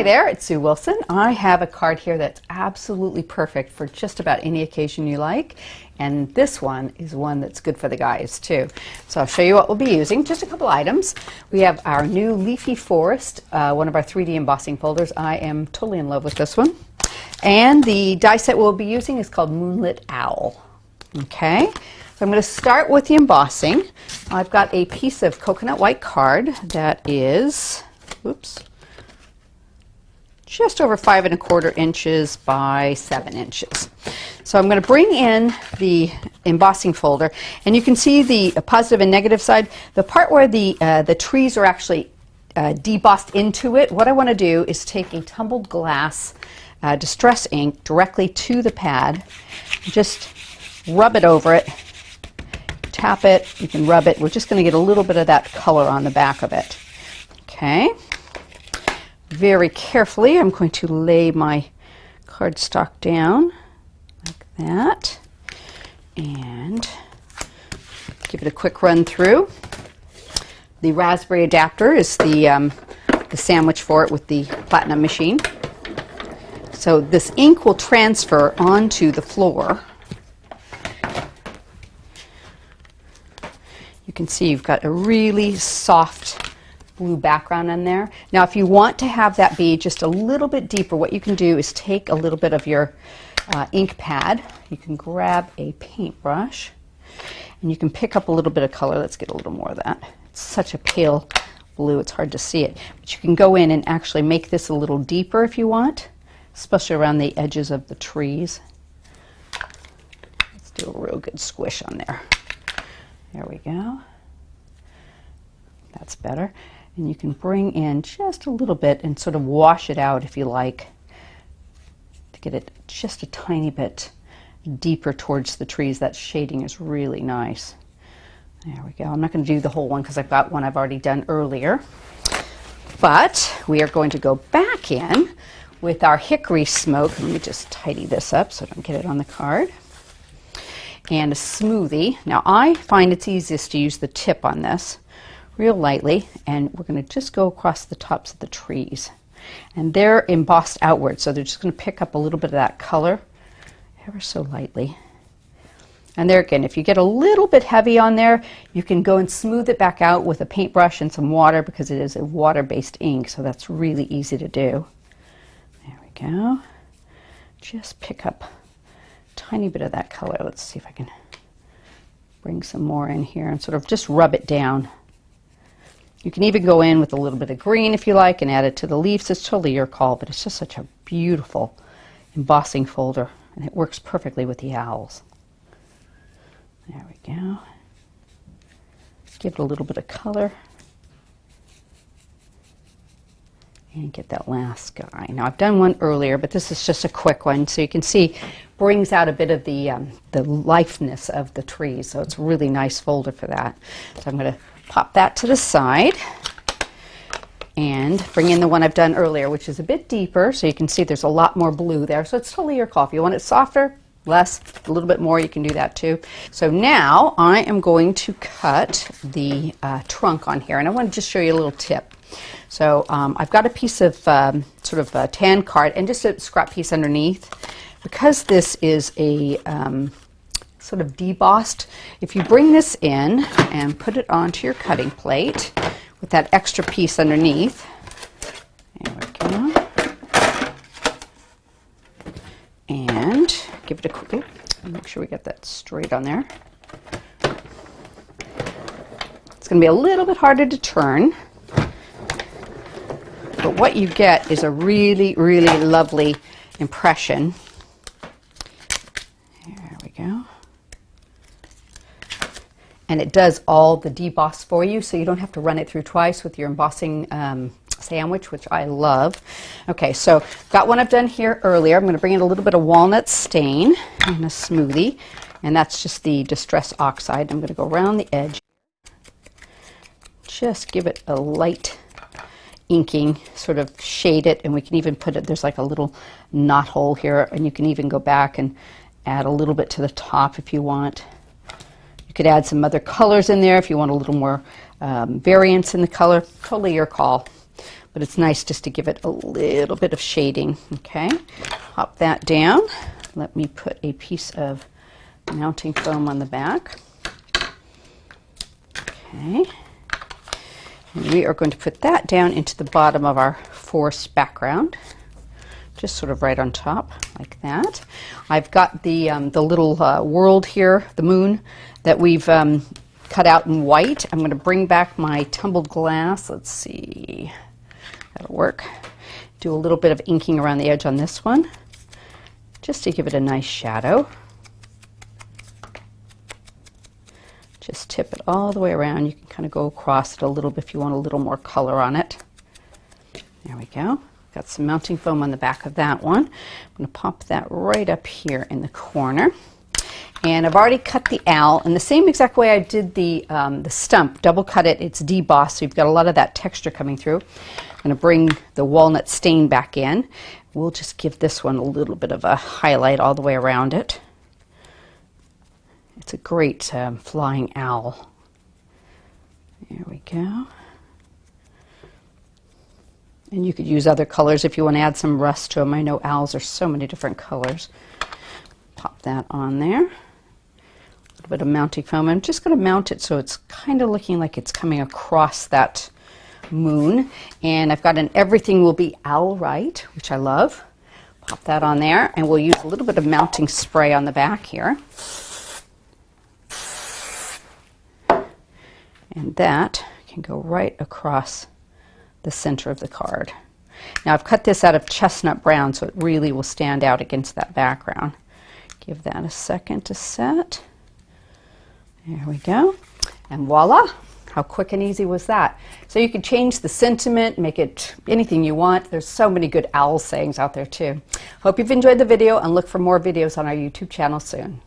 Hi there, it's Sue Wilson. I have a card here that's absolutely perfect for just about any occasion you like. And this one is one that's good for the guys too. So I'll show you what we'll be using. Just a couple items. We have our new Leafy Forest, one of our 3D embossing folders. I am totally in love with this one. And the die set we'll be using is called Moonlit Owl. Okay, so I'm going to start with the embossing. I've got a piece of coconut white card that is, oops, just over 5 1/4 inches by 7 inches. So I'm going to bring in the embossing folder, and you can see the positive and negative side. The part where the trees are actually debossed into it, what I want to do is take a tumbled glass distress ink directly to the pad, just rub it over it, tap it, you can rub it. We're just going to get a little bit of that color on the back of it. Okay. Very carefully, I'm going to lay my cardstock down like that and give it a quick run through. The raspberry adapter is the sandwich for it with the platinum machine. So this ink will transfer onto the floor. You can see you've got a really soft blue background in there. Now if you want to have that be just a little bit deeper, what you can do is take a little bit of your ink pad. You can grab a paintbrush and you can pick up a little bit of color. Let's get a little more of that. It's such a pale blue, it's hard to see it. But you can go in and actually make this a little deeper if you want, especially around the edges of the trees. Let's do a real good squish on there. There we go. That's better. And you can bring in just a little bit and sort of wash it out if you like, to get it just a tiny bit deeper towards the trees. That shading is really nice. There we go. I'm not going to do the whole one because I've got one I've already done earlier. But we are going to go back in with our hickory smoke. Let me just tidy this up so I don't get it on the card. And a smoothie. Now I find it's easiest to use the tip on this real lightly, and we're going to just go across the tops of the trees. And they're embossed outward, so they're just going to pick up a little bit of that color ever so lightly. And there again, if you get a little bit heavy on there, you can go and smooth it back out with a paintbrush and some water, because it is a water-based ink, so that's really easy to do. There we go. Just pick up a tiny bit of that color. Let's see if I can bring some more in here and sort of just rub it down. You can even go in with a little bit of green if you like and add it to the leaves. It's totally your call, but it's just such a beautiful embossing folder, and it works perfectly with the owls. There we go. Give it a little bit of color. And get that last guy. Now I've done one earlier, but this is just a quick one, so you can see brings out a bit of the lifeness of the trees. So it's a really nice folder for that. So I'm going to pop that to the side and bring in the one I've done earlier, which is a bit deeper, so you can see there's a lot more blue there. So it's totally your call. If you want it softer, less, a little bit more, you can do that too. So now I am going to cut the trunk on here, and I want to just show you a little tip. So I've got a piece of sort of a tan card and just a scrap piece underneath. Because this is a sort of debossed, if you bring this in and put it onto your cutting plate with that extra piece underneath, there we go, and give it a quick, make sure we get that straight on there. It's going to be a little bit harder to turn, but what you get is a really, really lovely impression. There we go. And it does all the deboss for you, so you don't have to run it through twice with your embossing sandwich, which I love. Okay, so got one I've done here earlier. I'm going to bring in a little bit of walnut stain in a smoothie, and that's just the Distress Oxide. I'm going to go around the edge. Just give it a light inking, sort of shade it, and we can even put it, there's like a little knot hole here, and you can even go back and add a little bit to the top if you want. You could add some other colors in there if you want a little more variance in the color. Totally your call. but it's nice just to give it a little bit of shading. Okay, pop that down. Let me put a piece of mounting foam on the back. Okay, and we are going to put that down into the bottom of our forest background, just sort of right on top like that. I've got the little world here, the moon, that we've cut out in white. I'm going to bring back my tumbled glass. Let's see, that'll work. Do a little bit of inking around the edge on this one, just to give it a nice shadow. Just tip it all the way around. You can kind of go across it a little bit if you want a little more color on it. There we go. Got some mounting foam on the back of that one. I'm going to pop that right up here in the corner. And I've already cut the owl in the same exact way I did the stump. Double cut it. It's debossed, so you've got a lot of that texture coming through. I'm going to bring the walnut stain back in. We'll just give this one a little bit of a highlight all the way around it. It's a great flying owl. There we go. And you could use other colors if you want to add some rust to them. I know owls are so many different colors. Pop that on there. A little bit of mounting foam. I'm just going to mount it so it's kind of looking like it's coming across that moon. And I've got an everything will be owl right, which I love. Pop that on there, and we'll use a little bit of mounting spray on the back here. And that can go right across the center of the card. Now I've cut this out of Chestnut Brown, so it really will stand out against that background. Give that a second to set. There we go. And voila! How quick and easy was that? So you can change the sentiment, make it anything you want. There's so many good owl sayings out there too. Hope you've enjoyed the video, and look for more videos on our YouTube channel soon.